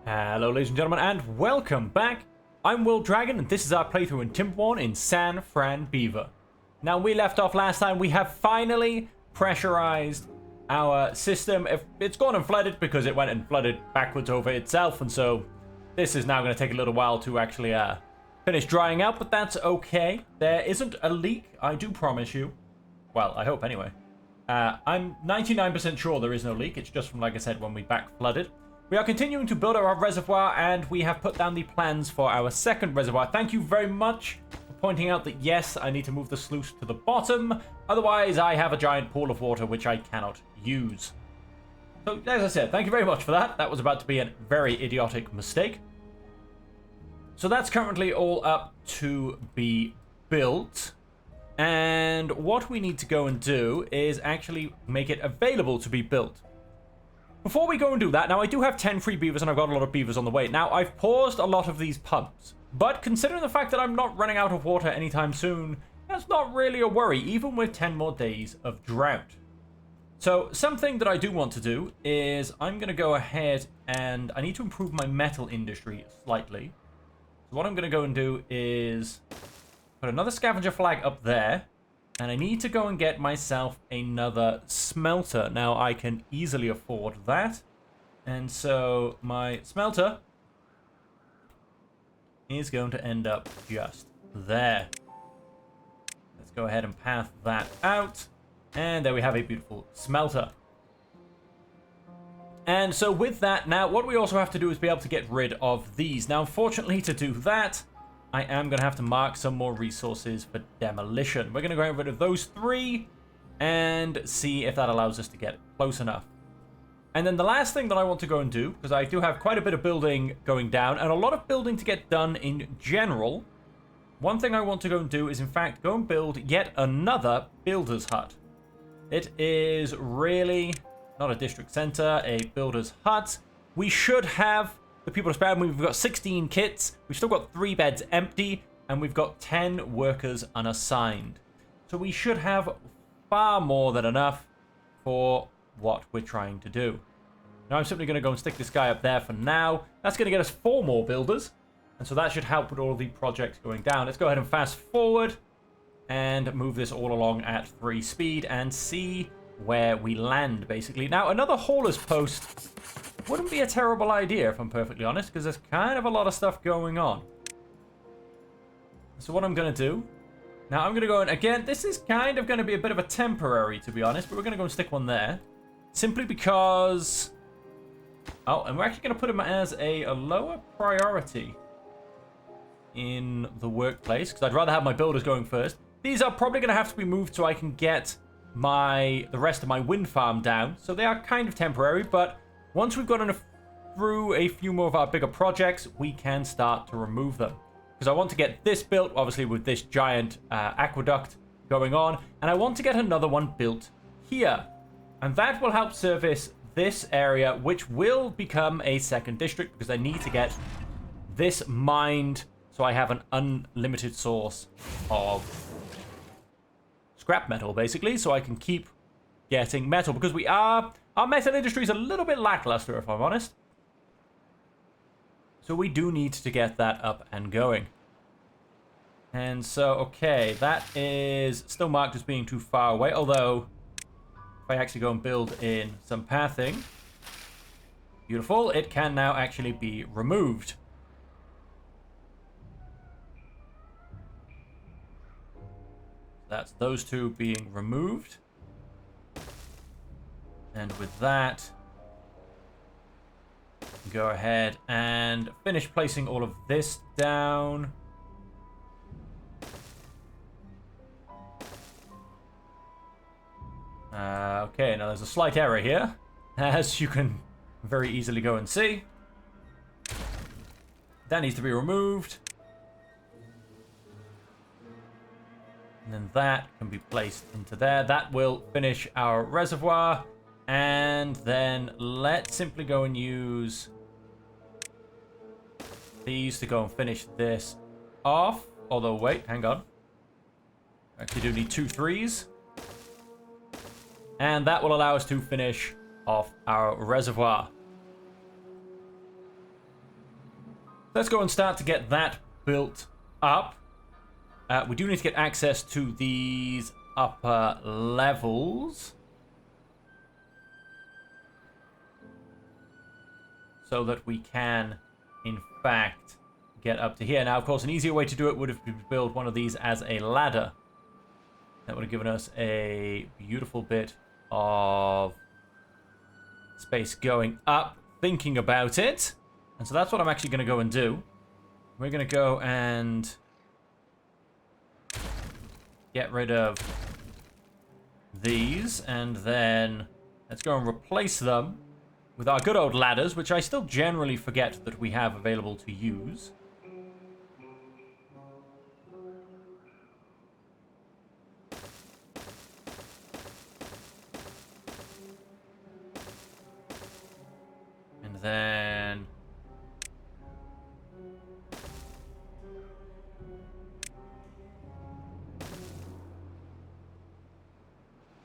Hello ladies and gentlemen, and welcome back. I'm Will Dragon, and this is our playthrough in Timberborn in San Fran, Beaver. Now, we left off last time. We have finally pressurized our system. It's gone and flooded because it went and flooded backwards over itself, and so this is now going to take a little while to actually finish drying out, but that's okay. There isn't a leak, I do promise you. Well, I hope anyway. I'm 99% sure there is no leak. It's just from, like I said, when we back flooded. We are continuing to build our reservoir, and we have put down the plans for our second reservoir. Thank you very much for pointing out that, yes, I need to move the sluice to the bottom. Otherwise, I have a giant pool of water which I cannot use. So, as I said, thank you very much for that. That was about to be a very idiotic mistake. So that's currently all up to be built. And what we need to go and do is actually make it available to be built. Before we go and do that, now I do have 10 free beavers and I've got a lot of beavers on the way. Now, I've paused a lot of these pumps, but considering the fact that I'm not running out of water anytime soon, that's not really a worry, even with 10 more days of drought. So, something that I do want to do is I'm going to go ahead and I need to improve my metal industry slightly. So what I'm going to go and do is put another scavenger flag up there. And I need to go and get myself another smelter. Now, I can easily afford that. And so, my smelter is going to end up just there. Let's go ahead and path that out. And there we have a beautiful smelter. And so, with that, now, what we also have to do is be able to get rid of these. Now, unfortunately, to do that, I am going to have to mark some more resources for demolition. We're going to go rid of those 3 and see if that allows us to get close enough. And then the last thing that I want to go and do, because I do have quite a bit of building going down and a lot of building to get done in general, one thing I want to go and do is, in fact, go and build yet another builder's hut. It is really not a district center, a builder's hut. We should have the people to spare. We've got 16 kits. We've still got 3 beds empty, and we've got 10 workers unassigned. So we should have far more than enough for what we're trying to do. Now I'm simply going to go and stick this guy up there for now. That's going to get us 4 more builders, and so that should help with all the projects going down. Let's go ahead and fast forward and move this all along at 3 speed and see where we land, basically. Now, another hauler's post wouldn't be a terrible idea, if I'm perfectly honest, because there's kind of a lot of stuff going on. So what I'm going to do, now I'm going to go and, again, this is kind of going to be a bit of a temporary, to be honest, but we're going to go and stick one there. Simply because, oh, and we're actually going to put him as a lower priority in the workplace, because I'd rather have my builders going first. These are probably going to have to be moved so I can get the rest of my wind farm down. So they are kind of temporary, but once we've gotten through a few more of our bigger projects, we can start to remove them. Because I want to get this built, obviously, with this giant aqueduct going on. And I want to get another one built here. And that will help service this area, which will become a second district, because I need to get this mined so I have an unlimited source of scrap metal, basically, so I can keep getting metal. Because our metal industry is a little bit lackluster, if I'm honest. So we do need to get that up and going. And so, okay, that is still marked as being too far away. Although, if I actually go and build in some pathing, beautiful, it can now actually be removed. That's those 2 being removed. And with that, go ahead and finish placing all of this down. Okay, now there's a slight error here, as you can very easily go and see. That needs to be removed. And then that can be placed into there. That will finish our reservoir. And then let's simply go and use these to go and finish this off. Although, wait, hang on. I actually do need 2 3s. And that will allow us to finish off our reservoir. Let's go and start to get that built up. We do need to get access to these upper levels, so that we can, in fact, get up to here. Now, of course, an easier way to do it would have been to build one of these as a ladder. That would have given us a beautiful bit of space going up, thinking about it. And so that's what I'm actually going to go and do. We're going to go and get rid of these, and then let's go and replace them with our good old ladders, which I still generally forget that we have available to use. And then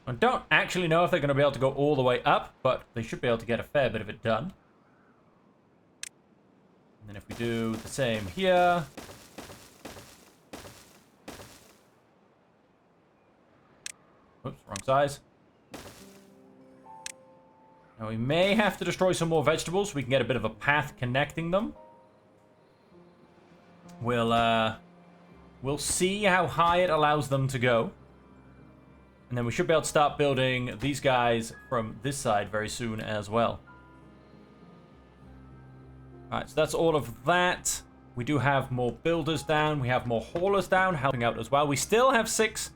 I don't actually know if they're going to be able to go all the way up, but they should be able to get a fair bit of it done. And then if we do the same here. Oops, wrong size. Now we may have to destroy some more vegetables so we can get a bit of a path connecting them. We'll see how high it allows them to go. And then we should be able to start building these guys from this side very soon as well. Alright, so that's all of that. We do have more builders down. We have more haulers down, helping out as well. We still have 6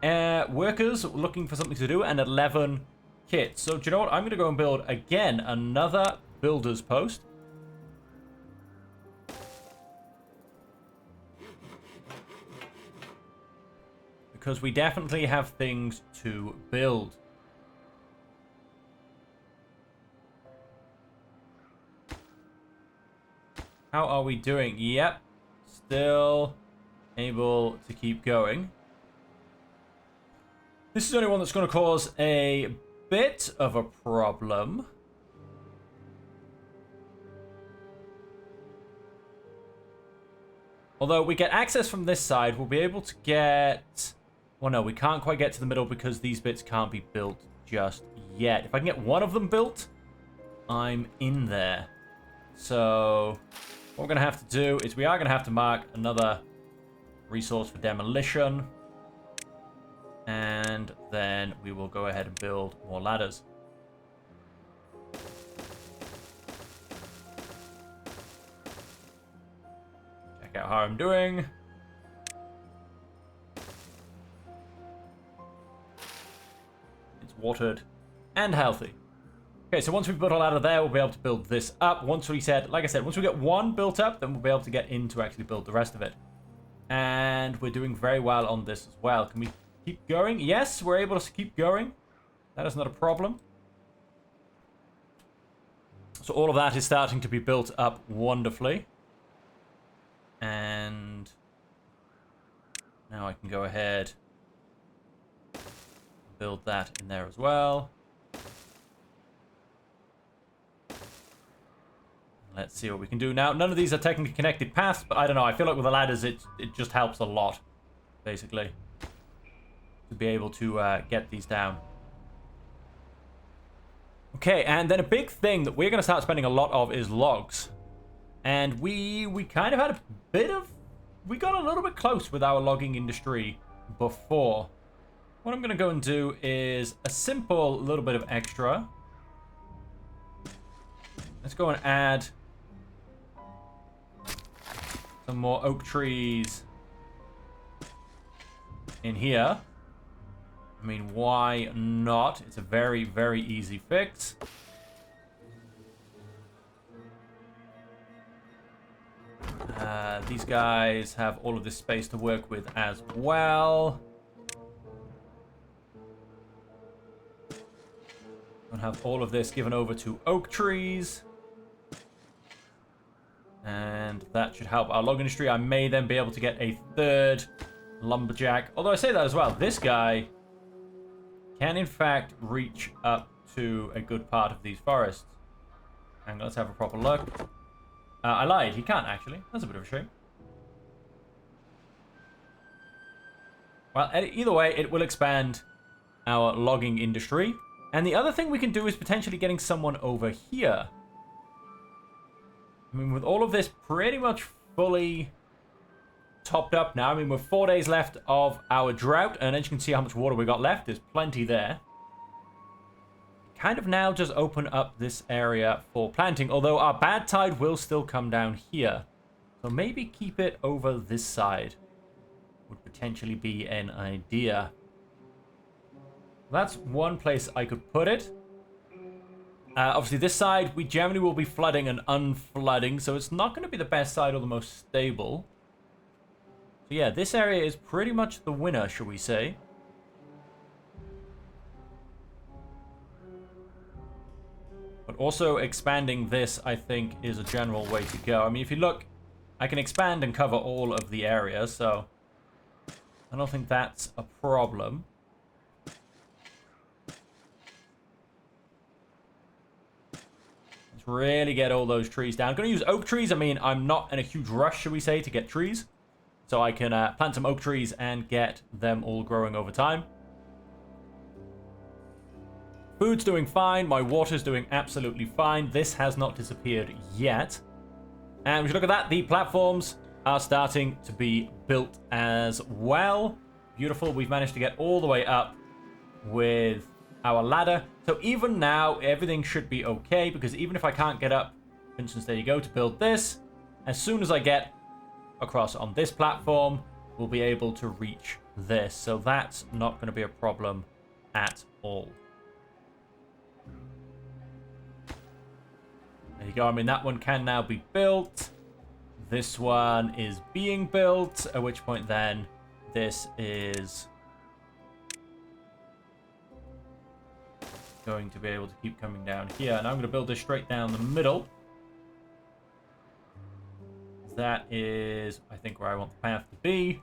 workers looking for something to do and 11 kits. So do you know what? I'm going to go and build, again, another builder's post. Because we definitely have things to build. How are we doing? Yep. Still able to keep going. This is the only one that's going to cause a bit of a problem. Although we get access from this side, we'll be able to get... Well, no, we can't quite get to the middle because these bits can't be built just yet. If I can get one of them built, I'm in there. So what we're going to have to do is we are going to have to mark another resource for demolition. And then we will go ahead and build more ladders. Check out how I'm doing. Watered and healthy. Okay, so once we've built a ladder there, we'll be able to build this up. Once we said, like I said, once we get one built up, then we'll be able to get in to actually build the rest of it. And we're doing very well on this as well. Can we keep going? Yes, we're able to keep going. That is not a problem. So all of that is starting to be built up wonderfully. And now I can go ahead build that in there as well. Let's see what we can do now. None of these are technically connected paths, but I don't know. I feel like with the ladders, it just helps a lot, basically, to be able to get these down. Okay, and then a big thing that we're going to start spending a lot of is logs. And we kind of had a bit of... We got a little bit close with our logging industry before. What I'm going to go and do is a simple little bit of extra. Let's go and add some more oak trees in here. I mean, why not? It's a very, very easy fix. These guys have all of this space to work with as well. And have all of this given over to oak trees. And that should help our log industry. I may then be able to get a third lumberjack. Although I say that as well, this guy can in fact reach up to a good part of these forests. And let's have a proper look. I lied. He can't, actually. That's a bit of a shame. Well, either way, it will expand our logging industry. And the other thing we can do is potentially getting someone over here. I mean, with all of this pretty much fully topped up now. I mean, we're 4 days left of our drought. And as you can see how much water we got left. There's plenty there. Kind of now just open up this area for planting. Although our bad tide will still come down here. So maybe keep it over this side. Would potentially be an idea. That's one place I could put it. Obviously, this side, we generally will be flooding and unflooding, so it's not going to be the best side or the most stable. So yeah, this area is pretty much the winner, shall we say. But also expanding this, I think, is a general way to go. I mean, if you look, I can expand and cover all of the area, so I don't think that's a problem. Let's really get all those trees down. I'm going to use oak trees. I mean, I'm not in a huge rush, should we say, to get trees. So I can plant some oak trees and get them all growing over time. Food's doing fine. My water's doing absolutely fine. This has not disappeared yet. And we should look at that. The platforms are starting to be built as well. Beautiful. We've managed to get all the way up with our ladder. So even now, everything should be okay, because even if I can't get up, for instance, there you go, to build this, as soon as I get across on this platform, we'll be able to reach this. So that's not going to be a problem at all. There you go. I mean, that one can now be built. This one is being built, at which point then this is going to be able to keep coming down here. And I'm going to build this straight down the middle. That is, I think, where I want the path to be.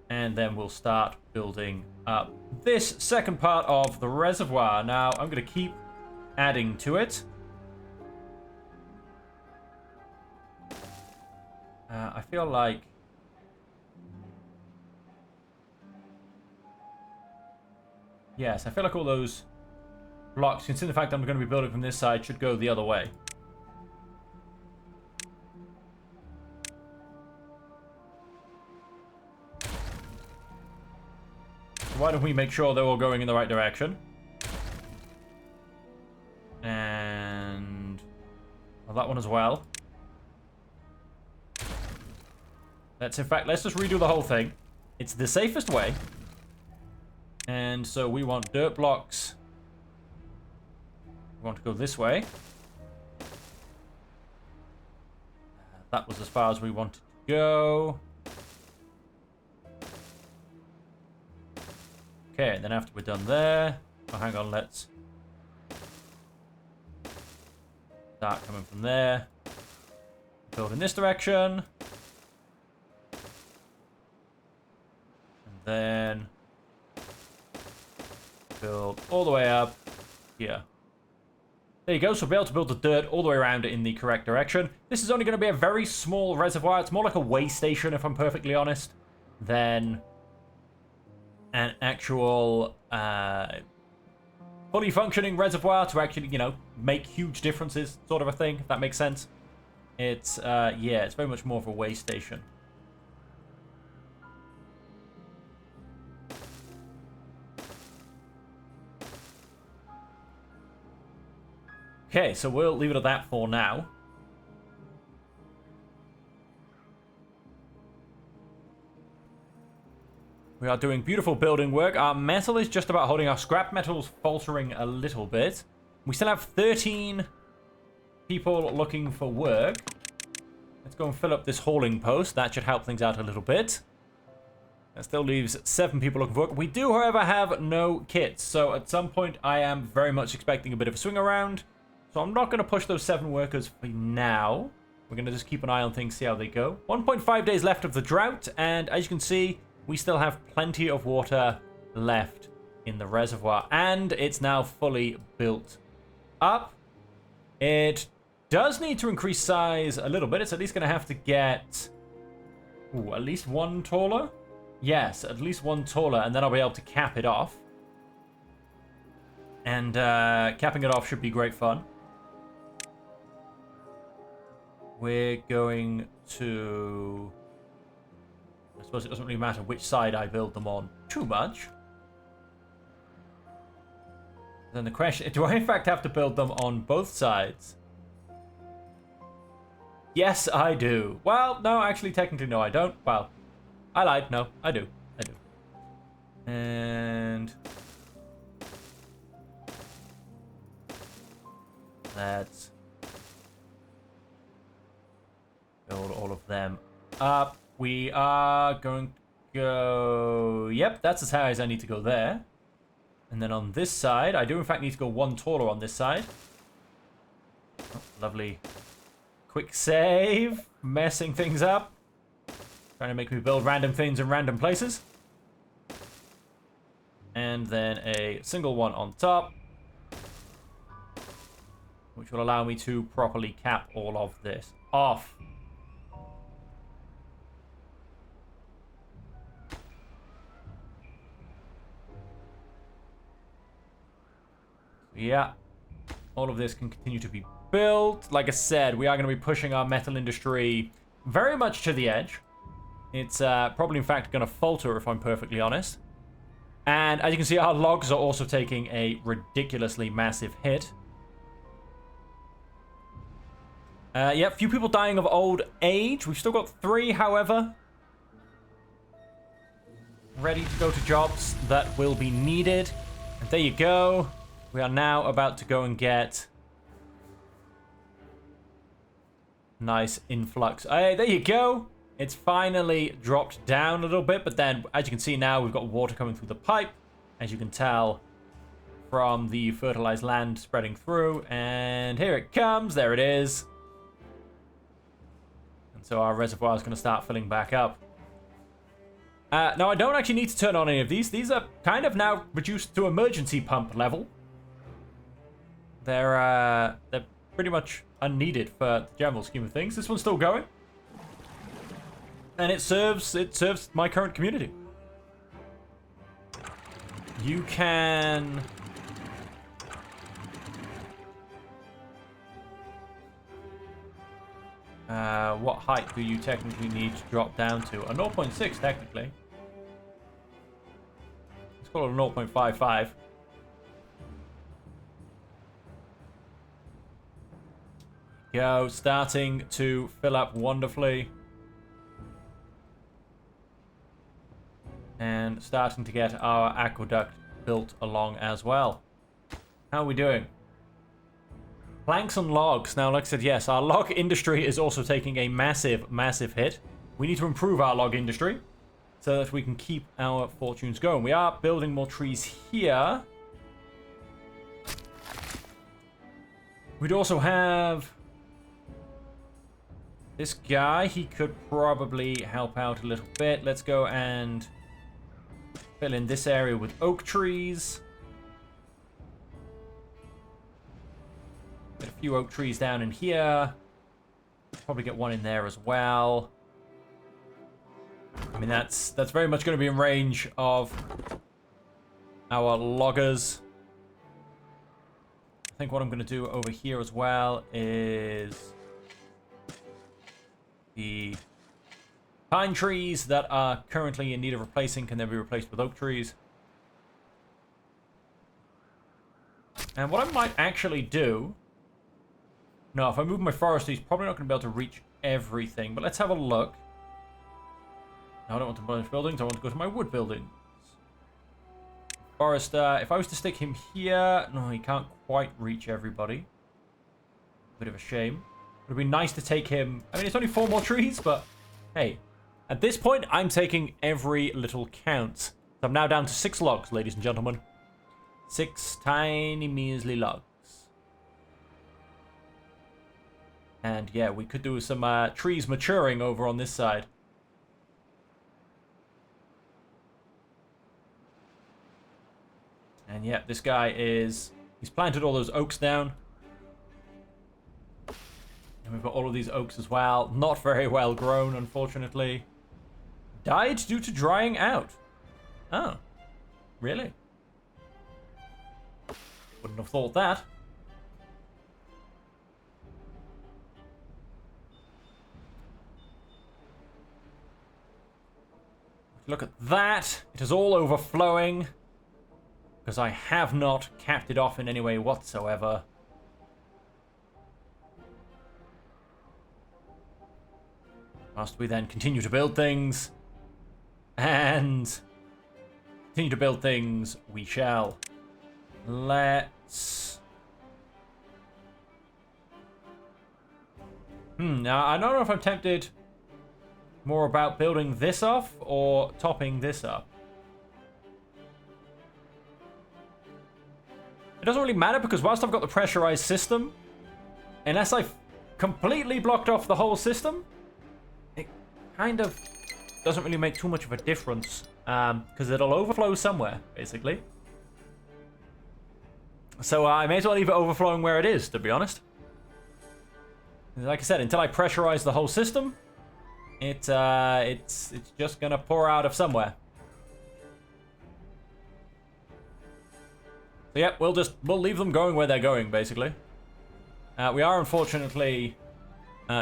And then we'll start building up this second part of the reservoir. Now, I'm going to keep adding to it. I feel like yes, I feel like all those blocks, considering the fact I'm going to be building from this side, should go the other way. So why don't we make sure they're all going in the right direction? And well, that one as well. Let's just redo the whole thing. It's the safest way. And so we want dirt blocks. We want to go this way. That was as far as we wanted to go. Okay, and then after we're done there... Oh, hang on, let's start coming from there. Build in this direction. Then build all the way up here. There you go. So we'll be able to build the dirt all the way around it in the correct direction. This is only going to be a very small reservoir. It's more like a way station, if I'm perfectly honest, than an actual fully functioning reservoir to actually, you know, make huge differences, sort of a thing, if that makes sense. It's, yeah, it's very much more of a way station. Okay, so we'll leave it at that for now. We are doing beautiful building work. Our metal is just about holding. Our scrap metal's faltering a little bit. We still have 13 people looking for work. Let's go and fill up this hauling post. That should help things out a little bit. That still leaves 7 people looking for work. We do, however, have no kits. So at some point, I am very much expecting a bit of a swing around. So I'm not going to push those 7 workers for now. We're going to just keep an eye on things, see how they go. 1.5 days left of the drought. And as you can see, we still have plenty of water left in the reservoir. And it's now fully built up. It does need to increase size a little bit. It's at least going to have to get... Ooh, at least one taller? Yes, at least one taller, and then I'll be able to cap it off. And capping it off should be great fun. We're going to... I suppose it doesn't really matter which side I build them on too much. Then the question, do I in fact have to build them on both sides? Yes, I do. Well, no, actually, technically, no, I don't. Well, I lied. No, I do. I do. And... let's build all of them up. We are going to go... Yep, that's as high as I need to go there. And then on this side, I do in fact need to go one taller on this side. Oh, lovely. Quick save. Messing things up. Trying to make me build random things in random places. And then a single one on top. Which will allow me to properly cap all of this off. Yeah, all of this can continue to be built. Like I said, we are going to be pushing our metal industry very much to the edge. It's probably, in fact, going to falter, if I'm perfectly honest. And as you can see, our logs are also taking a ridiculously massive hit. Yeah, few people dying of old age. We've still got 3, however. Ready to go to jobs that will be needed. And there you go. We are now about to go and get nice influx. Hey, there you go. It's finally dropped down a little bit, but then as you can see now, we've got water coming through the pipe, as you can tell from the fertilized land spreading through. And here it comes. There it is. And so our reservoir is going to start filling back up. Now, I don't actually need to turn on any of these. These are kind of now reduced to emergency pump level. They're pretty much unneeded for the general scheme of things. This one's still going. And it serves my current community. You can... what height do you technically need to drop down to? A 0.6 technically. Let's call it a 0.55. Go, starting to fill up wonderfully. And starting to get our aqueduct built along as well. How are we doing? Planks and logs. Now, like I said, yes, our log industry is also taking a massive, massive hit. We need to improve our log industry so that we can keep our fortunes going. We are building more trees here. We'd also have... this guy. He could probably help out a little bit. Let's go and fill in this area with oak trees. Get a few oak trees down in here. Probably get one in there as well. I mean, that's very much going to be in range of our loggers. I think what I'm going to do over here as well is the pine trees that are currently in need of replacing can then be replaced with oak trees. And what I might actually do... no, if I move my forestry, he's probably not going to be able to reach everything. But let's have a look. No, I don't want to burn buildings. I want to go to my wood buildings. Forester, if I was to stick him here... no, he can't quite reach everybody. Bit of a shame. It would be nice to take him... I mean, it's only 4 more trees, but... hey. At this point, I'm taking every little count. So I'm now down to 6 logs, ladies and gentlemen. 6 tiny, measly logs. And yeah, we could do some trees maturing over on this side. And yeah, this guy is... he's planted all those oaks down. And we've got all of these oaks as well. Not very well grown, unfortunately. Died due to drying out. Oh. Really? Wouldn't have thought that. Look at that. It is all overflowing. Because I have not capped it off in any way whatsoever. Must we then continue to build things? And continue to build things we shall. Let's... Now, I don't know if I'm tempted more about building this off or topping this up. It doesn't really matter because whilst I've got the pressurized system, unless I've completely blocked off the whole system, it kind of doesn't really make too much of a difference because it'll overflow somewhere, basically. So I may as well leave it overflowing where it is, to be honest. Like I said, until I pressurize the whole system, it's just gonna pour out of somewhere. So yeah, we'll leave them going where they're going, basically. We are unfortunately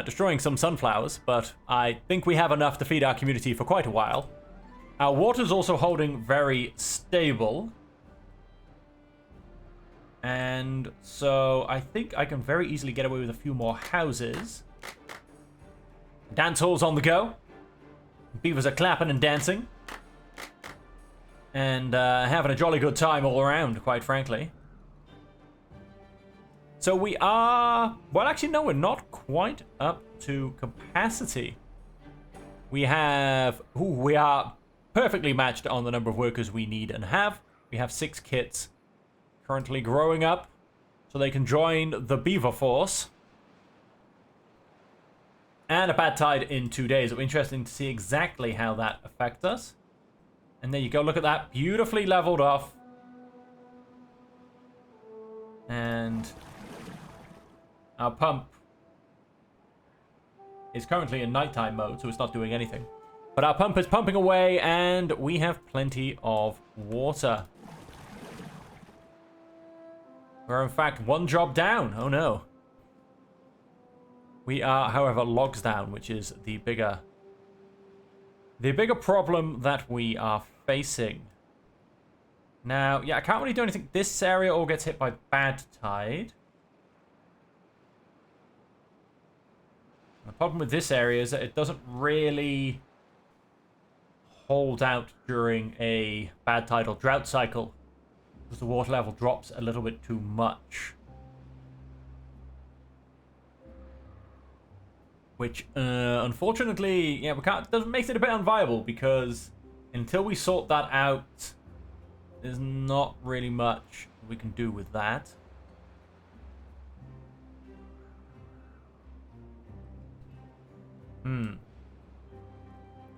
destroying some sunflowers, but I think we have enough to feed our community for quite a while. Our water's also holding very stable. And so I think I can very easily get away with a few more houses. Dance hall's on the go. Beavers are clapping and dancing. And having a jolly good time all around, quite frankly. So we are... Well, actually, no, we're not quite up to capacity. We have... Ooh, we are perfectly matched on the number of workers we need and have. We have 6 kits currently growing up so they can join the Beaver force. And a bad tide in 2 days. It'll be interesting to see exactly how that affects us. And there you go. Look at that. Beautifully leveled off. And our pump is currently in nighttime mode, so it's not doing anything. But our pump is pumping away, and we have plenty of water. We're in fact 1 job down. Oh no. We are, however, logs down, which is the bigger problem that we are facing. Now, yeah, I can't really do anything. This area all gets hit by bad tide. The problem with this area is that it doesn't really hold out during a bad tide or drought cycle because the water level drops a little bit too much. Which, unfortunately, yeah, we can't. Doesn't makes it a bit unviable because until we sort that out, there's not really much we can do with that.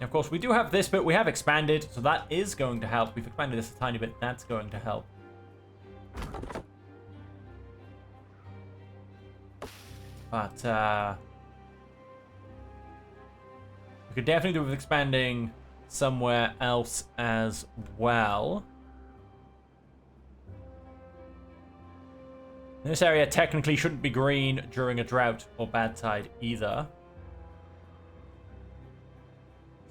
Of course, we do have this bit. We have expanded, so that is going to help. We've expanded this a tiny bit. That's going to help. But, we could definitely do with expanding somewhere else as well. This area technically shouldn't be green during a drought or bad tide either.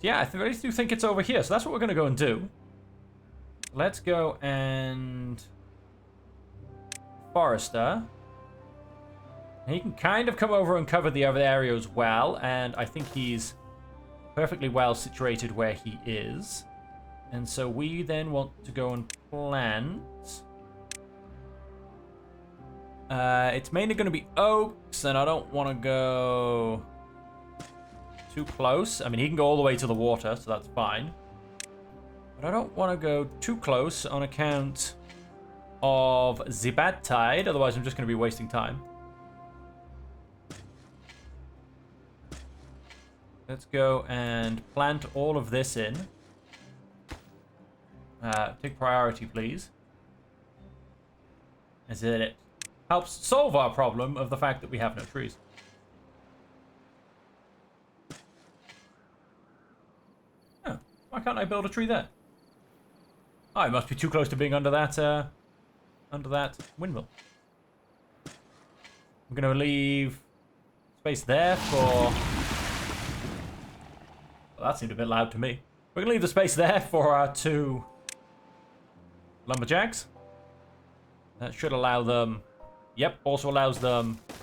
Yeah, I really do think it's over here. So that's what we're going to go and do. Let's go and... Forester. He can kind of come over and cover the other area as well. And I think he's perfectly well situated where he is. And so we then want to go and plant... it's mainly going to be oaks, and I don't want to go too close. I mean, he can go all the way to the water, so that's fine. But I don't want to go too close on account of the bad tide, otherwise I'm just going to be wasting time. Let's go and plant all of this in. Take priority, please. As it helps solve our problem of the fact that we have no trees. can't I build a tree there? Oh, it must be too close to being under that windmill. I'm going to leave space there for... Well, that seemed a bit loud to me. We're going to leave the space there for our 2 lumberjacks. That should allow them... Yep, also allows them to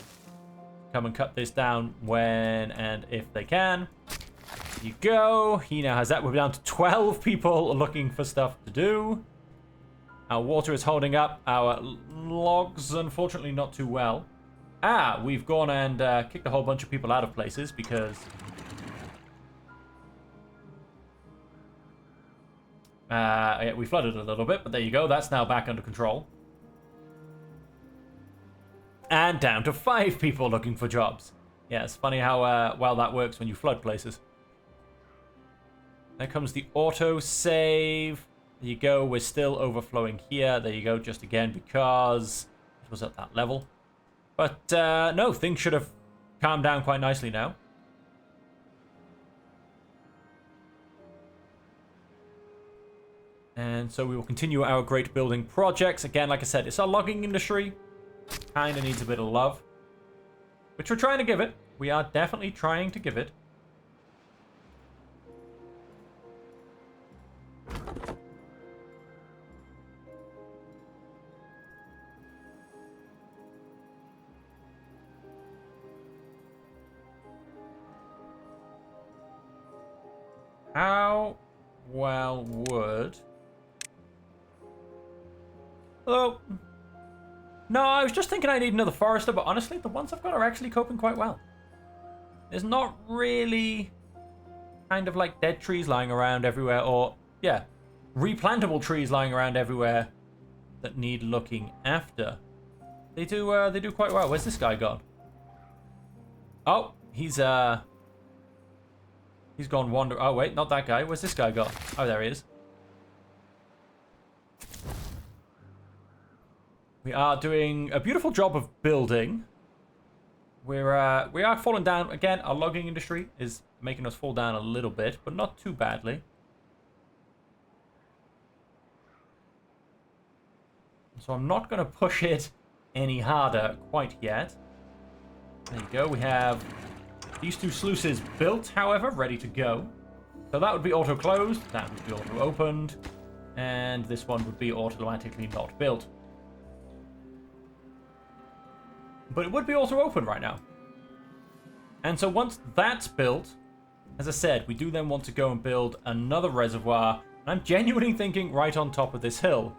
come and cut this down when and if they can. There you go. He now has that. We're down to 12 people looking for stuff to do. Our water is holding up. Our logs, unfortunately, not too well. We've gone and kicked a whole bunch of people out of places because... yeah, we flooded a little bit, but there you go. That's now back under control. And down to 5 people looking for jobs. Yeah, it's funny how well that works when you flood places. There comes the auto-save. There you go. We're still overflowing here. There you go, just again because it was at that level. But no, things should have calmed down quite nicely now. And so we will continue our great building projects. Again, like I said, it's our logging industry. Kind of needs a bit of love. Which we're trying to give it. We are definitely trying to give it. How well would... Hello? No, I was just thinking I need another forester, but honestly, the ones I've got are actually coping quite well. There's not really kind of like dead trees lying around everywhere, or, yeah, replantable trees lying around everywhere that need looking after. They do quite well. Where's this guy gone? Oh, he's gone wander. Oh, wait, not that guy. Where's this guy gone? Oh, there he is. We are doing a beautiful job of building. We are falling down again. Our logging industry is making us fall down a little bit, but not too badly. So I'm not going to push it any harder quite yet. There you go. We have these 2 sluices built, however, ready to go. So that would be auto-closed. That would be auto-opened. And this one would be automatically not built. But it would be auto-open right now. And so once that's built, as I said, we do then want to go and build another reservoir. And I'm genuinely thinking right on top of this hill.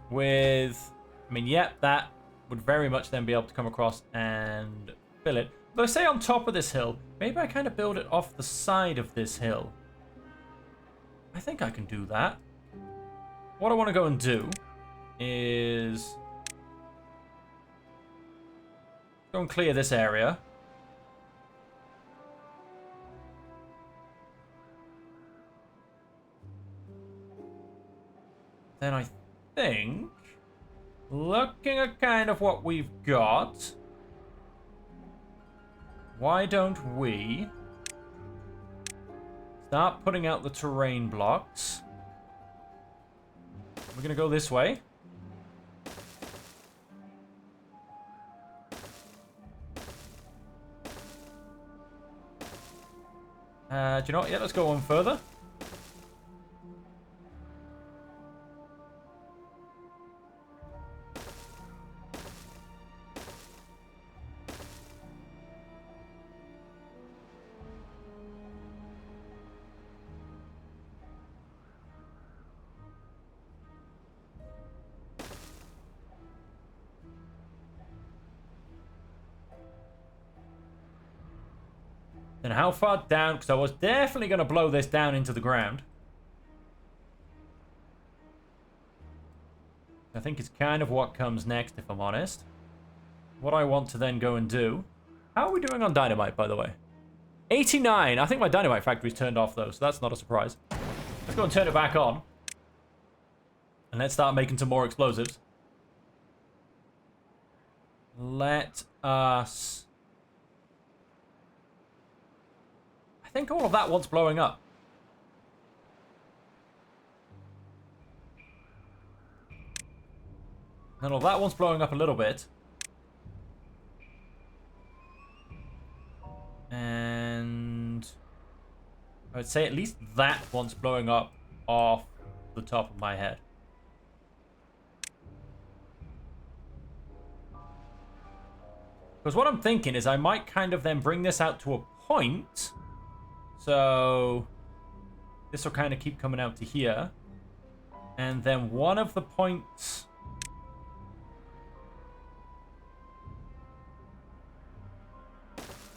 With, I mean, yep, that would very much then be able to come across and fill it. Though I say on top of this hill, maybe I kind of build it off the side of this hill. I think I can do that. What I want to go and do is... go and clear this area. Then I think, looking at kind of what we've got, why don't we start putting out the terrain blocks? We're going to go this way. Do you know what? Yeah, let's go on further. Then how far down? Because I was definitely going to blow this down into the ground. I think it's kind of what comes next, if I'm honest. What I want to then go and do... How are we doing on dynamite, by the way? 89. I think my dynamite factory's turned off, though, so that's not a surprise. Let's go and turn it back on. And let's start making some more explosives. Let us... I think all of that wants blowing up. And all that one's blowing up a little bit. And I would say at least that one's blowing up off the top of my head. Because what I'm thinking is I might kind of then bring this out to a point. So this will kind of keep coming out to here. And then one of the points...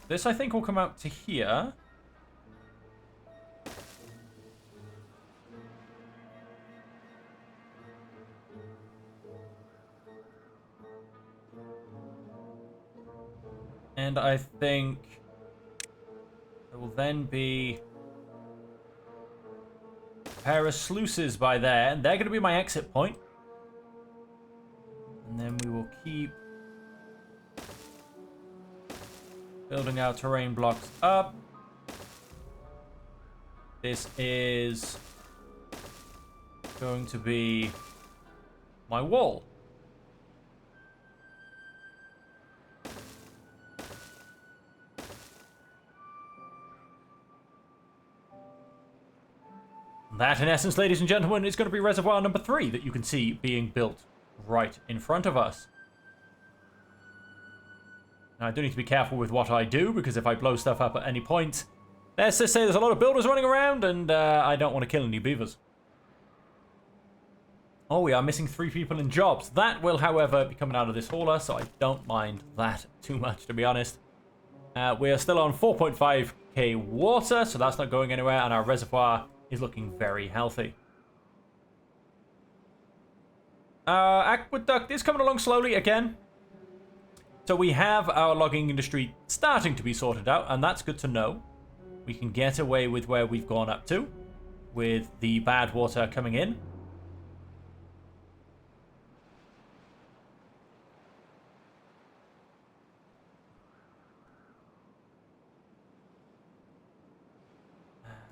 This, I think, will come out to here. And I think there will then be a pair of sluices by there, and they're going to be my exit point. And then we will keep building our terrain blocks up. This is going to be my wall. That, in essence, ladies and gentlemen, is going to be reservoir number 3 that you can see being built right in front of us. Now, I do need to be careful with what I do, because if I blow stuff up at any point, let's just say there's a lot of builders running around, and I don't want to kill any beavers. Oh, we are missing 3 people in jobs. That will, however, be coming out of this hauler, so I don't mind that too much, to be honest. We are still on 4.5k water, so that's not going anywhere, and our reservoir is looking very healthy. Aqueduct is coming along slowly again. So we have our logging industry starting to be sorted out, and that's good to know. We can get away with where we've gone up to, with the bad water coming in.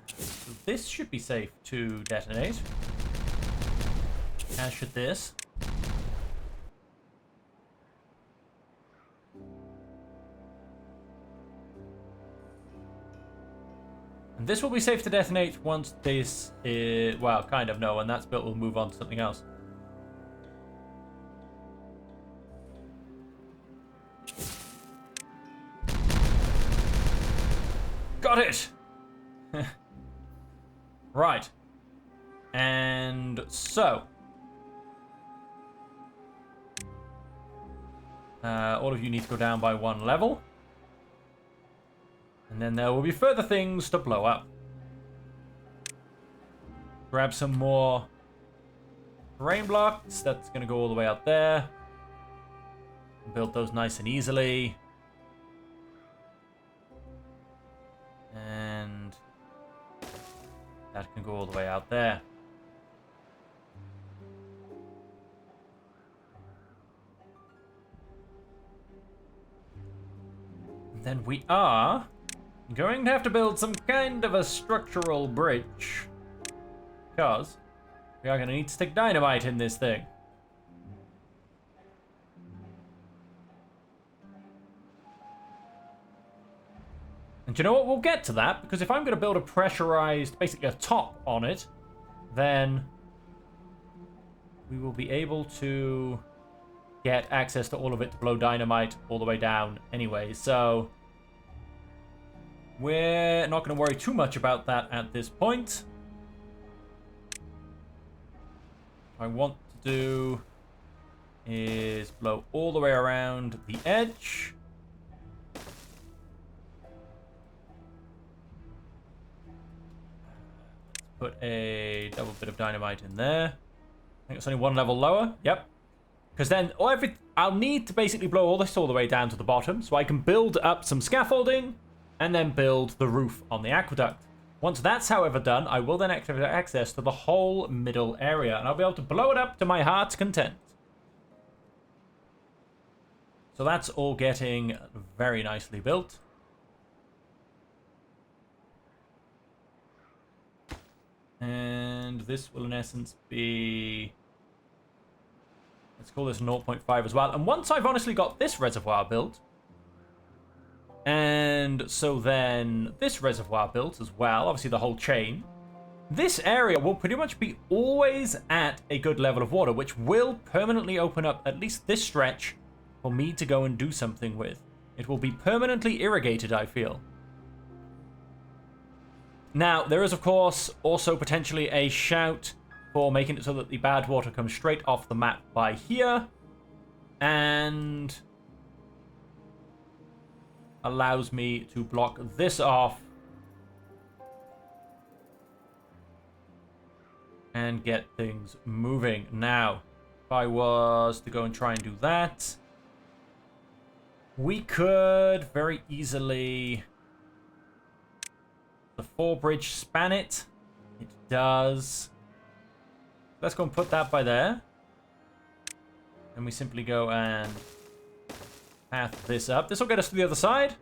So this should be safe to detonate. As should this. And this will be safe to detonate once this is... Well, kind of no. When that's built, we'll move on to something else. Got it! Right. And so... all of you need to go down by 1 level. And then there will be further things to blow up. Grab some more terrain blocks. That's going to go all the way out there. Build those nice and easily. And that can go all the way out there. And then we are going to have to build some kind of a structural bridge. Because we are going to need to stick dynamite in this thing. And you know what? We'll get to that, because if I'm going to build a pressurized, basically a top on it, then we will be able to get access to all of it to blow dynamite all the way down anyway. So we're not going to worry too much about that at this point. What I want to do is blow all the way around the edge. Put a double bit of dynamite in there. I think it's only 1 level lower. Yep. Because then I'll need to basically blow all this all the way down to the bottom, so I can build up some scaffolding and then build the roof on the aqueduct. Once that's, however, done, I will then activate access to the whole middle area, and I'll be able to blow it up to my heart's content. So that's all getting very nicely built. And this will, in essence, be... Let's call this 0.5 as well. And once I've honestly got this reservoir built, and so then this reservoir built as well, obviously the whole chain, this area will pretty much be always at a good level of water, which will permanently open up at least this stretch for me to go and do something with. It will be permanently irrigated, I feel. Now, there is, of course, also potentially a shout for making it so that the bad water comes straight off the map by here and allows me to block this off and get things moving. Now, if I was to go and try and do that, we could very easily... The 4-bridge span it. It does. Let's go and put that by there. And we simply go and path this up. This will get us to the other side.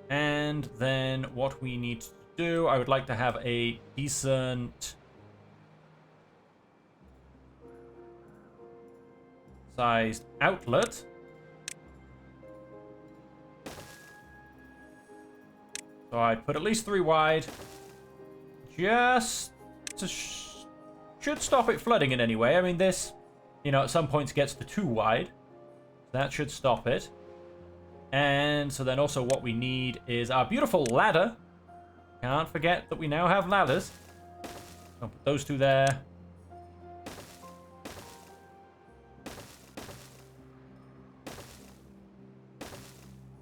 And then what we need to do, I would like to have a decent sized outlet. So I put at least 3 wide. Just to should stop it flooding in any way. I mean, this, you know, at some points gets to 2 wide. That should stop it. And so then also what we need is our beautiful ladder. Can't forget that we now have ladders. I'll put those 2 there.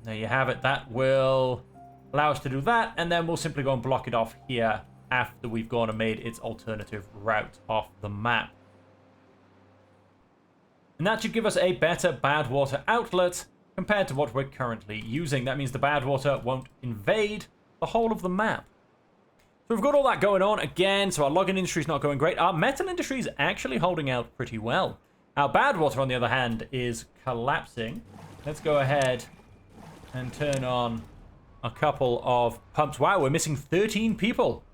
There you have it. That will allow us to do that, and then we'll simply go and block it off here after we've gone and made its alternative route off the map. And that should give us a better bad water outlet compared to what we're currently using. That means the bad water won't invade the whole of the map. So we've got all that going on again, so our logging industry is not going great. Our metal industry is actually holding out pretty well. Our bad water, on the other hand, is collapsing. Let's go ahead and turn on a couple of pumps. Wow, we're missing 13 people.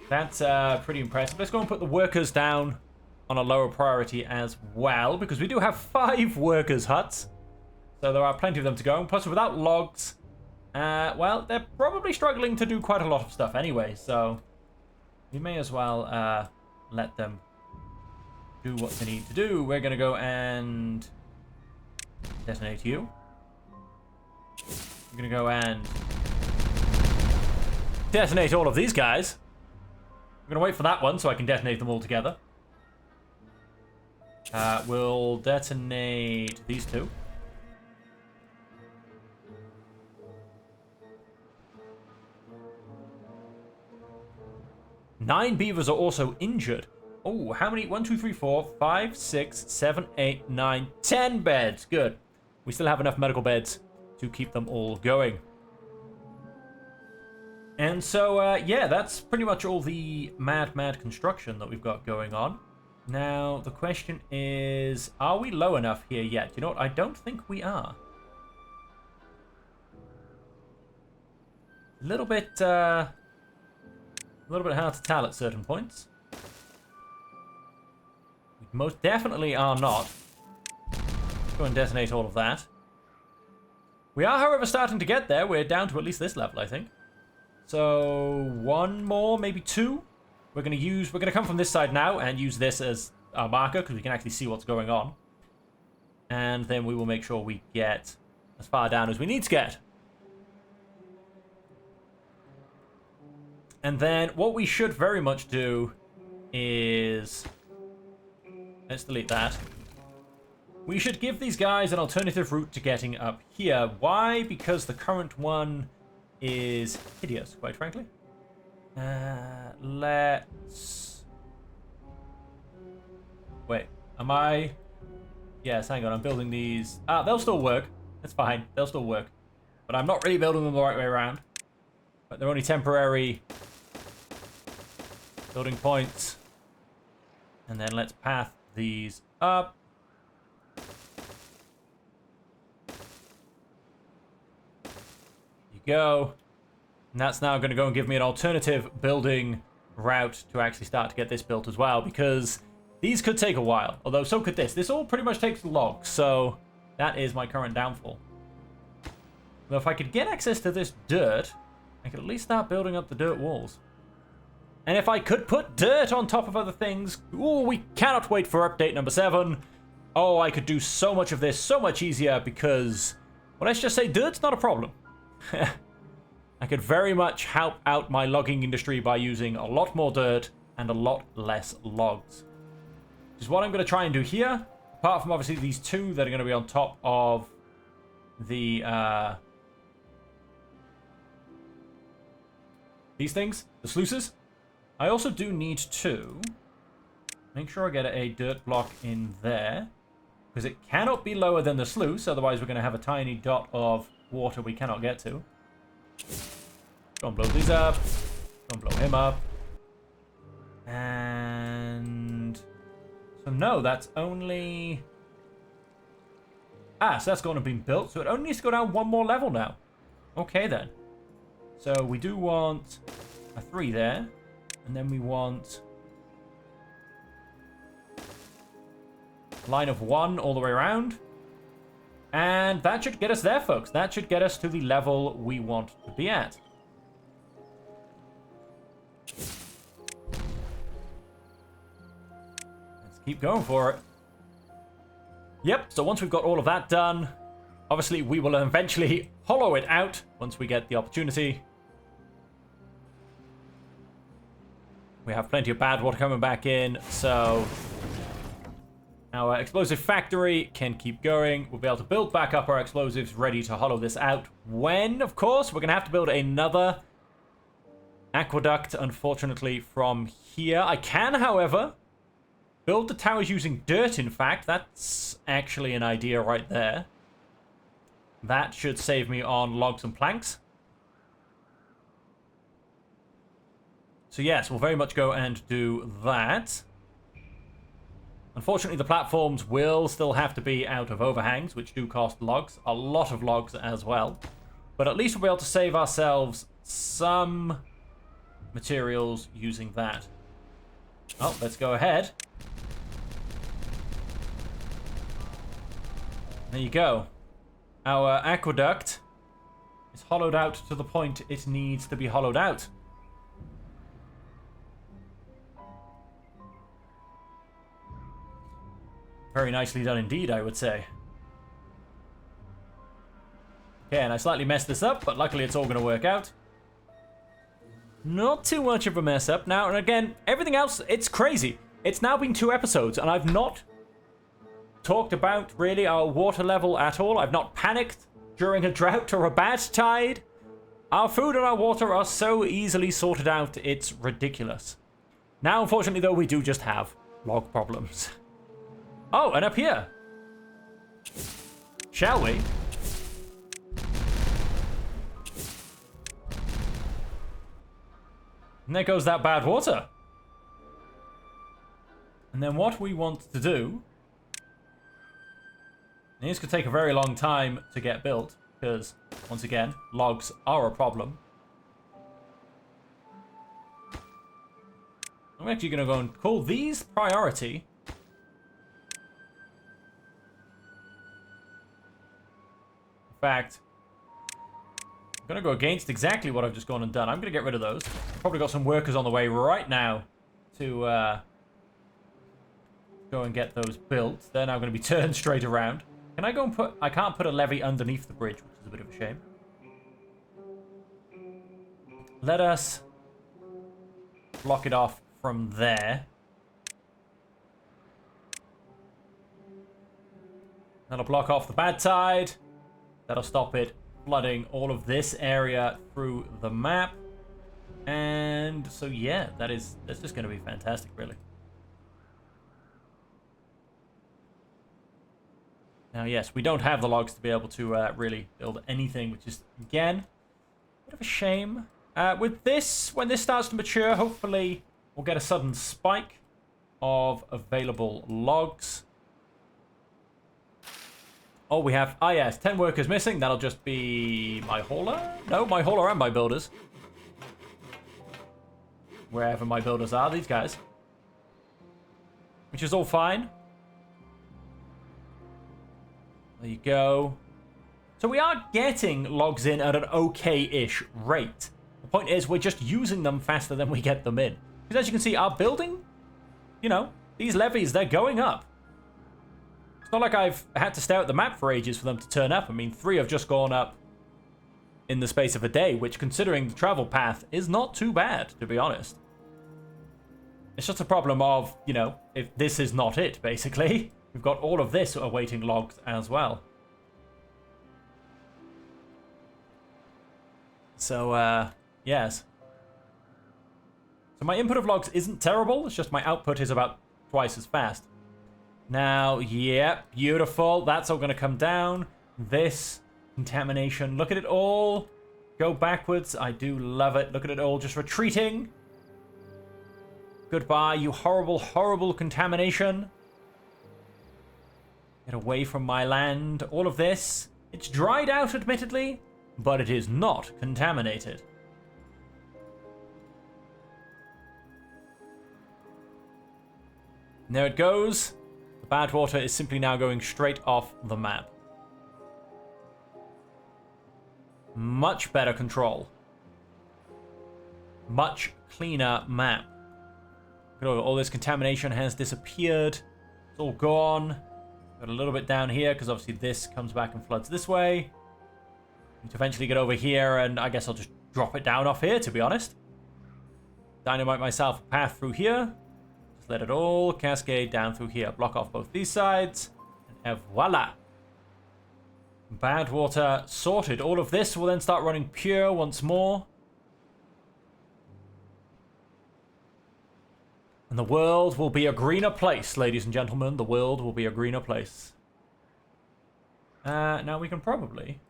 That's pretty impressive. Let's go and put the workers down on a lower priority as well, because we do have 5 workers' huts. So there are plenty of them to go. And plus, without logs, well, they're probably struggling to do quite a lot of stuff anyway. So we may as well let them do what they need to do. We're going to go and detonate you. We're going to go and detonate all of these guys. I'm going to wait for that one so I can detonate them all together. We'll detonate these 2. Nine beavers are also injured. Oh, how many? 1, 2, 3, 4, 5, 6, 7, 8, 9, 10 beds. Good. We still have enough medical beds to keep them all going. And so, yeah, that's pretty much all the mad construction that we've got going on. Now, the question is, are we low enough here yet? You know what? I don't think we are. A little bit hard to tell at certain points. We most definitely are not. Let's go and detonate all of that. We are, however, starting to get there. We're down to at least this level, I think. So 1 more, maybe 2. We're going to come from this side now and use this as our marker because we can actually see what's going on. And then we will make sure we get as far down as we need to get. And then what we should very much do is... Let's delete that. We should give these guys an alternative route to getting up here. Why? Because the current one is hideous, quite frankly. Let's... Wait, am I... Yes, hang on, I'm building these... Ah, they'll still work. That's fine, they'll still work. But I'm not really building them the right way around. But they're only temporary building points. And then let's path these up. Go. And that's now going to go and give me an alternative building route to actually start to get this built as well, because These could take a while, although so could this. This all pretty much takes logs, so that is my current downfall. But if I could get access to this dirt, I could at least start building up the dirt walls. And if I could put dirt on top of other things, ooh, we cannot wait for update number 7. Oh, I could do so much of this so much easier because, well, let's just say dirt's not a problem. I could very much help out my logging industry by using a lot more dirt and a lot less logs. Which is what I'm going to try and do here. Apart from obviously these two that are going to be on top of the these things, the sluices. I also do need to make sure I get a dirt block in there, because it cannot be lower than the sluice, otherwise we're going to have a tiny dot of water we cannot get to. Don't blow these up. Don't blow him up. And so no, that's only... Ah, so that's going to be built, so it only needs to go down one more level now. Okay then. So we do want a 3 there. And then we want a line of 1 all the way around. And that should get us there, folks. That should get us to the level we want to be at. Let's keep going for it. Yep, so once we've got all of that done, obviously we will eventually hollow it out once we get the opportunity. We have plenty of bad water coming back in, so our explosive factory can keep going. We'll be able to build back up our explosives ready to hollow this out. When, of course, we're going to have to build another aqueduct, unfortunately, from here. I can, however, build the towers using dirt, in fact. That's actually an idea right there. That should save me on logs and planks. So yes, we'll very much go and do that. Unfortunately, the platforms will still have to be out of overhangs, which do cost logs. A lot of logs as well. But at least we'll be able to save ourselves some materials using that. Oh, let's go ahead. There you go. Our aqueduct is hollowed out to the point it needs to be hollowed out. Very nicely done indeed, I would say. Okay, and I slightly messed this up, but luckily it's all going to work out. Not too much of a mess up. Now, and again, everything else, it's crazy. It's now been 2 episodes, and I've not talked about, really, our water level at all. I've not panicked during a drought or a bad tide. Our food and our water are so easily sorted out, it's ridiculous. Now, unfortunately, though, we do just have log problems. Oh, and up here. Shall we? And there goes that bad water. And then what we want to do... And this could take a very long time to get built, because, once again, logs are a problem. I'm actually going to go and call these priority. In fact, I'm going to go against exactly what I've just gone and done. I'm going to get rid of those. Probably got some workers on the way right now to go and get those built. They're now going to be turned straight around. Can I go and put... I can't put a levee underneath the bridge, which is a bit of a shame. Let us block it off from there. That'll block off the bad tide. That'll stop it flooding all of this area through the map. And so, yeah, that's just going to be fantastic, really. Now, yes, we don't have the logs to be able to really build anything, which is, again, a bit of a shame. With this, when this starts to mature, hopefully we'll get a sudden spike of available logs. Oh, we have... Ah, yes, 10 workers missing. That'll just be my hauler? No, my hauler and my builders. Wherever my builders are, these guys. which is all fine. There you go. So we are getting logs in at an okay-ish rate. The point is, we're just using them faster than we get them in. Because as you can see, our building, you know, these levees, they're going up. It's not like I've had to stare at the map for ages for them to turn up. I mean, 3 have just gone up in the space of a day, which, considering the travel path, is not too bad, to be honest. It's just a problem of, you know, if this is not it, basically. We've got all of this awaiting logs as well. So, yes. So my input of logs isn't terrible. It's just my output is about twice as fast. Now, yeah, beautiful. That's all going to come down. This contamination. Look at it all go backwards. I do love it. Look at it all just retreating. Goodbye, you horrible, horrible contamination. Get away from my land. All of this. It's dried out, admittedly, but it is not contaminated. And there it goes. The bad water is simply now going straight off the map. Much better control. Much cleaner map. All this contamination has disappeared. It's all gone. Got a little bit down here because obviously this comes back and floods this way. Need to eventually get over here, and I guess I'll just drop it down off here, to be honest. Dynamite myself a path through here. Just let it all cascade down through here. Block off both these sides. And voila. Bad water sorted. All of this will then start running pure once more. And the world will be a greener place, ladies and gentlemen. The world will be a greener place. Now we can probably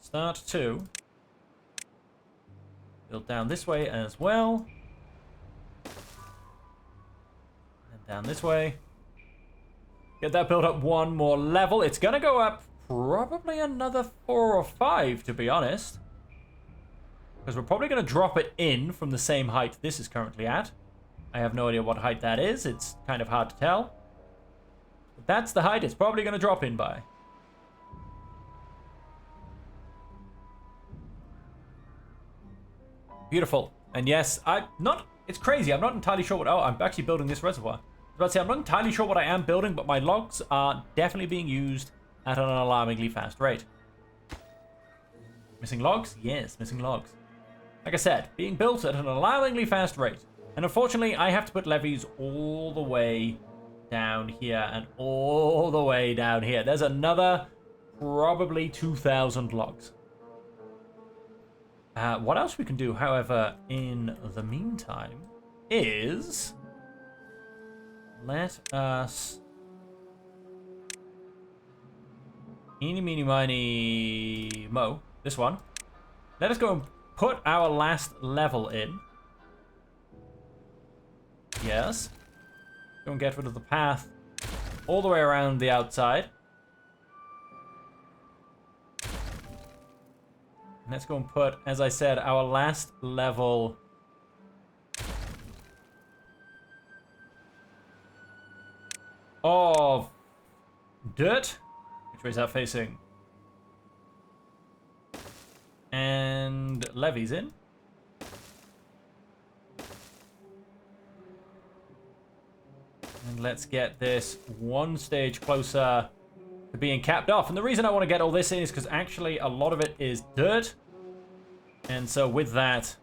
start to build down this way as well. And down this way. Get that built up one more level. It's going to go up probably another 4 or 5, to be honest. Because we're probably going to drop it in from the same height this is currently at. I have no idea what height that is. It's kind of hard to tell. But that's the height it's probably going to drop in by. Beautiful. And yes, it's crazy. I'm not entirely sure what... Oh, I'm actually building this reservoir. I was about to say, I'm not entirely sure what I am building, but my logs are definitely being used at an alarmingly fast rate. Missing logs? Yes, missing logs. Like I said, being built at an alarmingly fast rate. And unfortunately, I have to put levees all the way down here and all the way down here. There's another probably 2,000 logs. What else we can do, however, in the meantime, is let us... Eeny, meeny, miny, mo. This one. Let us go and put our last level in. Yes. Go and get rid of the path all the way around the outside. And let's go and put, as I said, our last level of dirt. Which way is that facing? And levees in. And let's get this one stage closer to being capped off. And the reason I want to get all this in is because actually a lot of it is dirt. And so with that,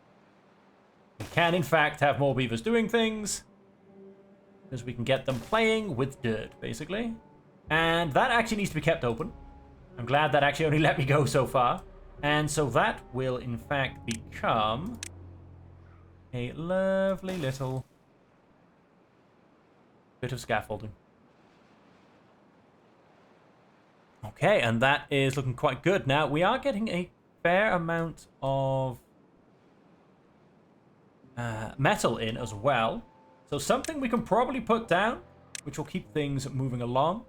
we can in fact have more beavers doing things. Because we can get them playing with dirt, basically. And that actually needs to be kept open. I'm glad that actually only let me go so far. And so that will in fact become a lovely little bit of scaffolding. Okay, and that is looking quite good. Now, we are getting a fair amount of metal in as well. So something we can probably put down, which will keep things moving along.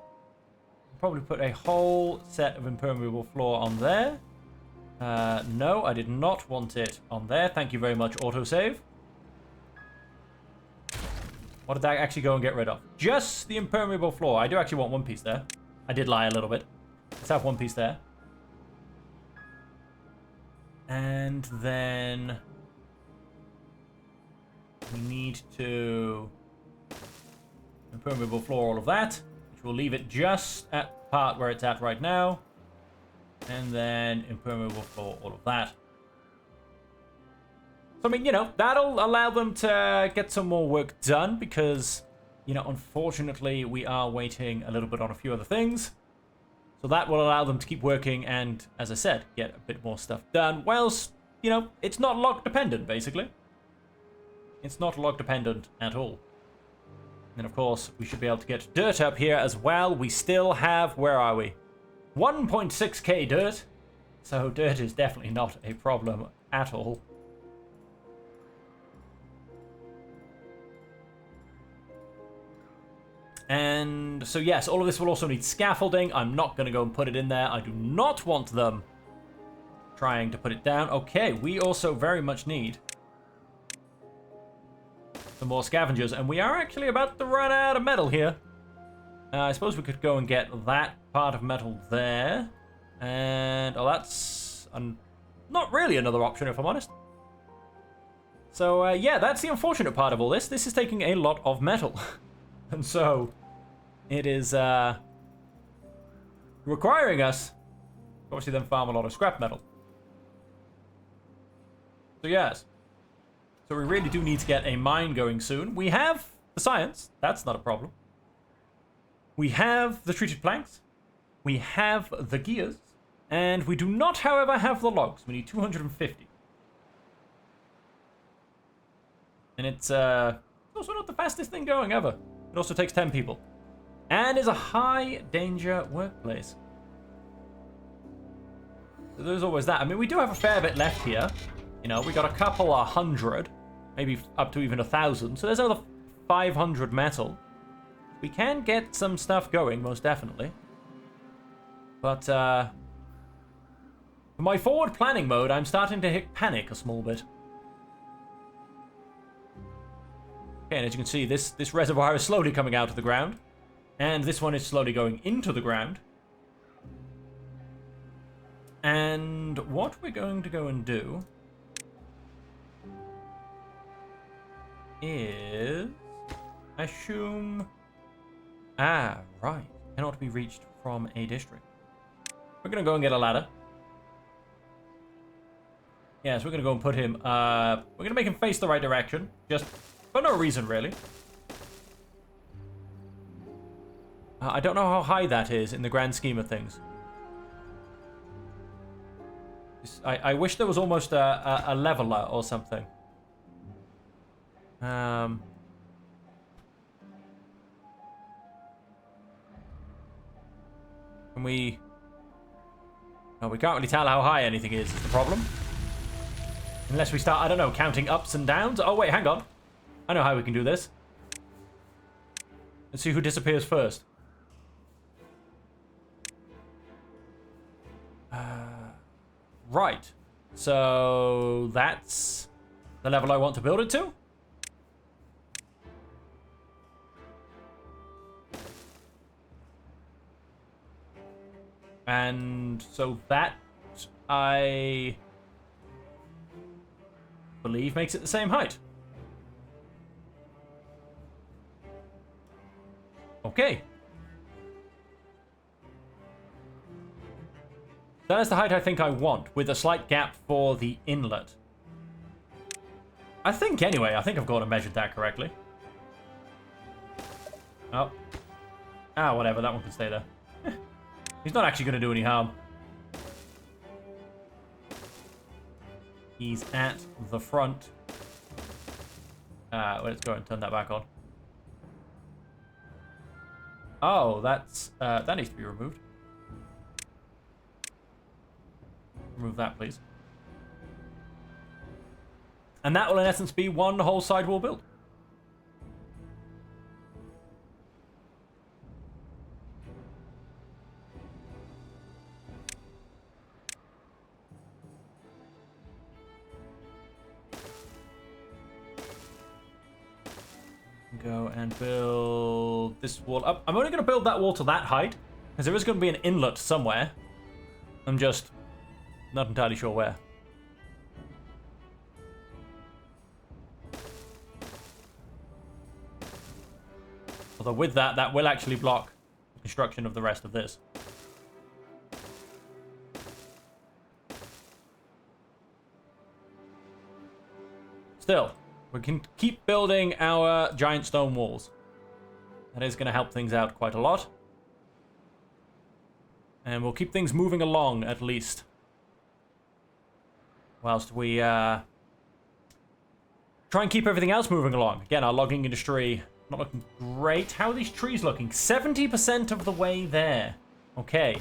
Probably put a whole set of impermeable floor on there. No, I did not want it on there. Thank you very much, autosave. What did that actually go and get rid of? Just the impermeable floor. I do actually want one piece there. I did lie a little bit. Let's have one piece there. And then we need to impermeable floor all of that, which will leave it just at the part where it's at right now. And then impermeable floor all of that. So, I mean, you know, that'll allow them to get some more work done because, you know, unfortunately, we are waiting a little bit on a few other things. So that will allow them to keep working and, as I said, get a bit more stuff done. Whilst, you know, it's not log dependent, basically. It's not log dependent at all. And, of course, we should be able to get dirt up here as well. We still have, where are we? 1.6k dirt. So dirt is definitely not a problem at all. And so, yes, all of this will also need scaffolding. I'm not going to go and put it in there. I do not want them trying to put it down. Okay, we also very much need some more scavengers. And we are actually about to run out of metal here. I suppose we could go and get that part of metal there. And, oh, that's not really another option, if I'm honest. So, yeah, that's the unfortunate part of all this. This is taking a lot of metal. And so, it is requiring us to obviously then farm a lot of scrap metal. So yes. So we really do need to get a mine going soon. We have the science. That's not a problem. We have the treated planks. We have the gears. And we do not, however, have the logs. We need 250. And it's also not the fastest thing going ever. It also takes 10 people. And is a high danger workplace. So there's always that. I mean, we do have a fair bit left here. You know, we got a couple 100. Maybe up to even 1,000. So there's another 500 metal. We can get some stuff going, most definitely. But, for my forward planning mode, I'm starting to hit panic a small bit. Okay, and as you can see, this reservoir is slowly coming out of the ground. And this one is slowly going into the ground. And what we're going to go and do is assume... Ah, right. Cannot be reached from a district. We're going to go and get a ladder. Yes, we're going to go and put him... we're going to make him face the right direction. Just for no reason, really. I don't know how high that is in the grand scheme of things. I wish there was almost a leveler or something. Can we... No, we can't really tell how high anything is the problem. Unless we start, I don't know, counting ups and downs. Oh, wait, hang on. I know how we can do this. Let's see who disappears first. Right. So that's the level I want to build it to. And so that, I believe, makes it the same height. Okay. That is the height I think I want, with a slight gap for the inlet. I think, anyway, I think I've got to measure that correctly. Oh. Ah, whatever, that one can stay there. He's not actually going to do any harm. He's at the front. Let's go and turn that back on. Oh, that's... that needs to be removed. Remove that, please. And that will, in essence, be one whole sidewall built. go and build this wall up. I'm only going to build that wall to that height, because there is going to be an inlet somewhere. I'm just not entirely sure where. Although with that, that will actually block the construction of the rest of this. Still, we can keep building our giant stone walls. That is going to help things out quite a lot. And we'll keep things moving along, at least. Whilst we try and keep everything else moving along. Again, our logging industry not looking great. How are these trees looking? 70% of the way there. Okay.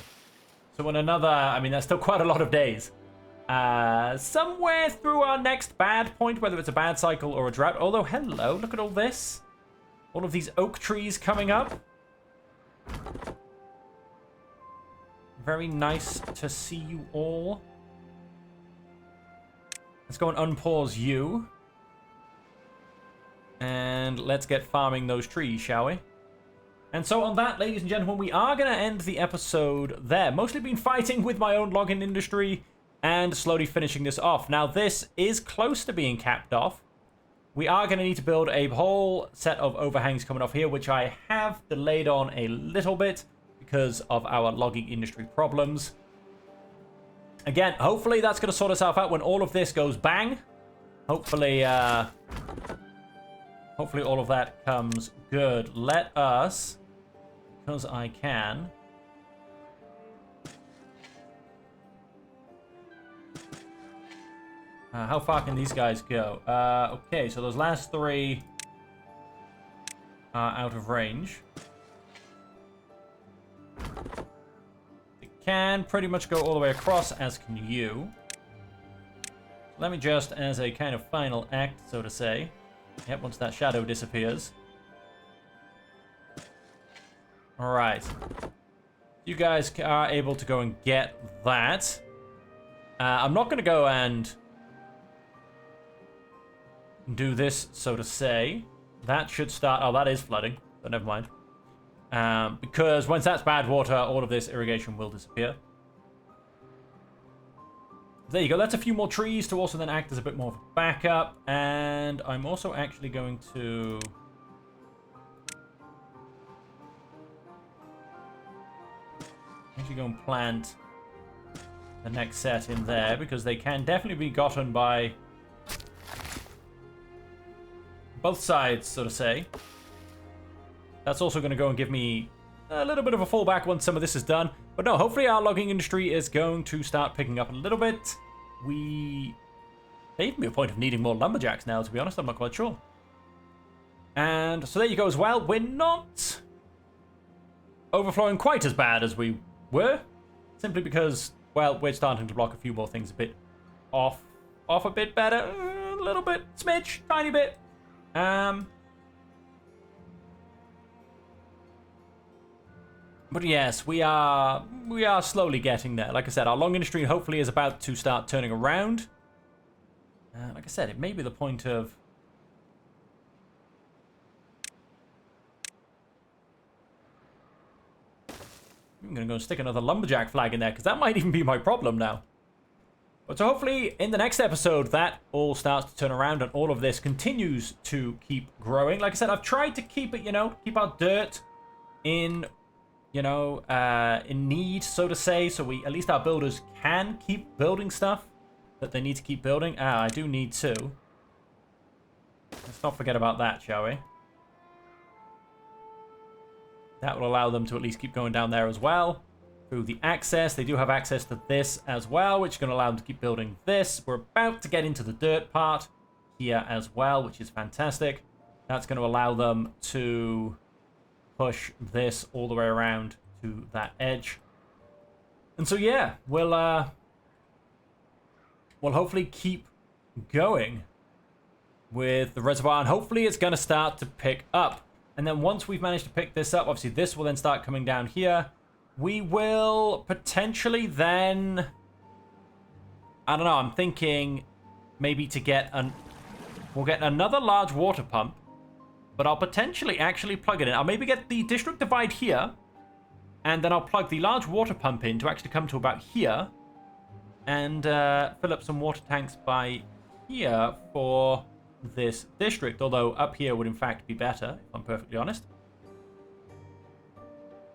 So in another, I mean, that's still quite a lot of days. Somewhere through our next bad point, whether it's a bad cycle or a drought. Although, hello, look at all this. All of these oak trees coming up. Very nice to see you all. Let's go and unpause you. And let's get farming those trees, shall we? And so on that, ladies and gentlemen, we are going to end the episode there. Mostly been fighting with my own logging industry and slowly finishing this off. Now, this is close to being capped off. We are going to need to build a whole set of overhangs coming off here, which I have delayed on a little bit because of our logging industry problems. Again, hopefully that's going to sort itself out when all of this goes bang. Hopefully all of that comes good. Let us, because I can, how far can these guys go? Okay, so those last three are out of range. They can pretty much go all the way across, as can you. Let me just, as a kind of final act, so to say. Yep, once that shadow disappears. Alright. You guys are able to go and get that. I'm not going to go and do this, so to say. That should start... Oh, that is flooding, but never mind. Because once that's bad water, all of this irrigation will disappear. There you go. That's a few more trees to also then act as a bit more of a backup. And I'm also actually going to... go and plant the next set in there, because they can definitely be gotten by both sides, so to say. That's also going to go and give me a little bit of a fallback once some of this is done. But no, hopefully our logging industry is going to start picking up a little bit. They even be a point of needing more lumberjacks now, to be honest. I'm not quite sure. And so there you go as well. We're not overflowing quite as bad as we were. Simply because, well, we're starting to block a few more things a bit off a bit better. A little bit, smidge, tiny bit. But yes, we are slowly getting there. Like I said, our long industry hopefully is about to start turning around. Like I said, it may be the point of... I'm going to go and stick another lumberjack flag in there, because that might even be my problem now. But so hopefully in the next episode, that all starts to turn around and all of this continues to keep growing. Like I said, I've tried to keep it, keep our dirt in... in need, so to say, so at least our builders can keep building stuff that they need to keep building. I do need to. Let's not forget about that, shall we? That will allow them to at least keep going down there as well. Through the access, they do have access to this as well, which is going to allow them to keep building this. We're about to get into the dirt part here as well, which is fantastic. That's going to allow them to push this all the way around to that edge. And so yeah, we'll hopefully keep going with the reservoir, and hopefully it's going to start to pick up. And then once we've managed to pick this up, obviously this will then start coming down here. We will potentially then, I don't know, I'm thinking maybe to get we'll get another large water pump But I'll potentially actually plug it in. I'll maybe get the district divide here. And then I'll plug the large water pump in to actually come to about here. And fill up some water tanks by here for this district. Although up here would in fact be better, if I'm perfectly honest.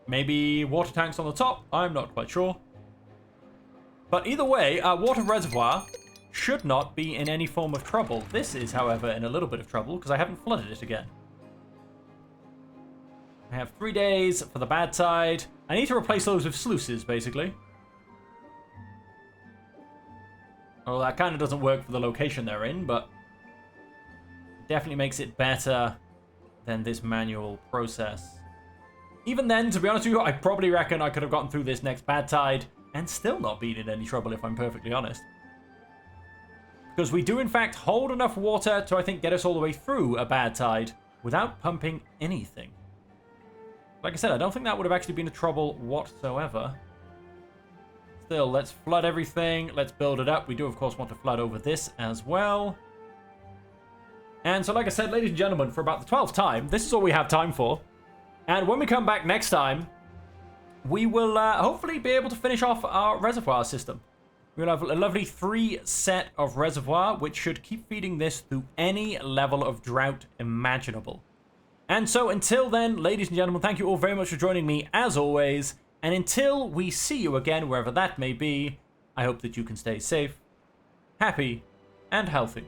Maybe water tanks on the top. I'm not quite sure. But either way, our water reservoir should not be in any form of trouble. This is, however, in a little bit of trouble because I haven't flooded it again. I have 3 days for the bad side. I need to replace those with sluices, basically. Well, that kind of doesn't work for the location they're in, but definitely makes it better than this manual process. Even then, to be honest with you, I probably reckon I could have gotten through this next bad tide and still not been in any trouble, if I'm perfectly honest. Because we do, in fact, hold enough water to, I think, get us all the way through a bad tide without pumping anything. Like I said, I don't think that would have actually been a trouble whatsoever. Still, let's flood everything. Let's build it up. We do, of course, want to flood over this as well. And so, like I said, ladies and gentlemen, for about the 12th time, this is all we have time for. And when we come back next time, we will hopefully be able to finish off our reservoir system. We'll have a lovely 3 set of reservoir, which should keep feeding this through any level of drought imaginable. And so until then, ladies and gentlemen, thank you all very much for joining me as always. And until we see you again, wherever that may be, I hope that you can stay safe, happy, and healthy.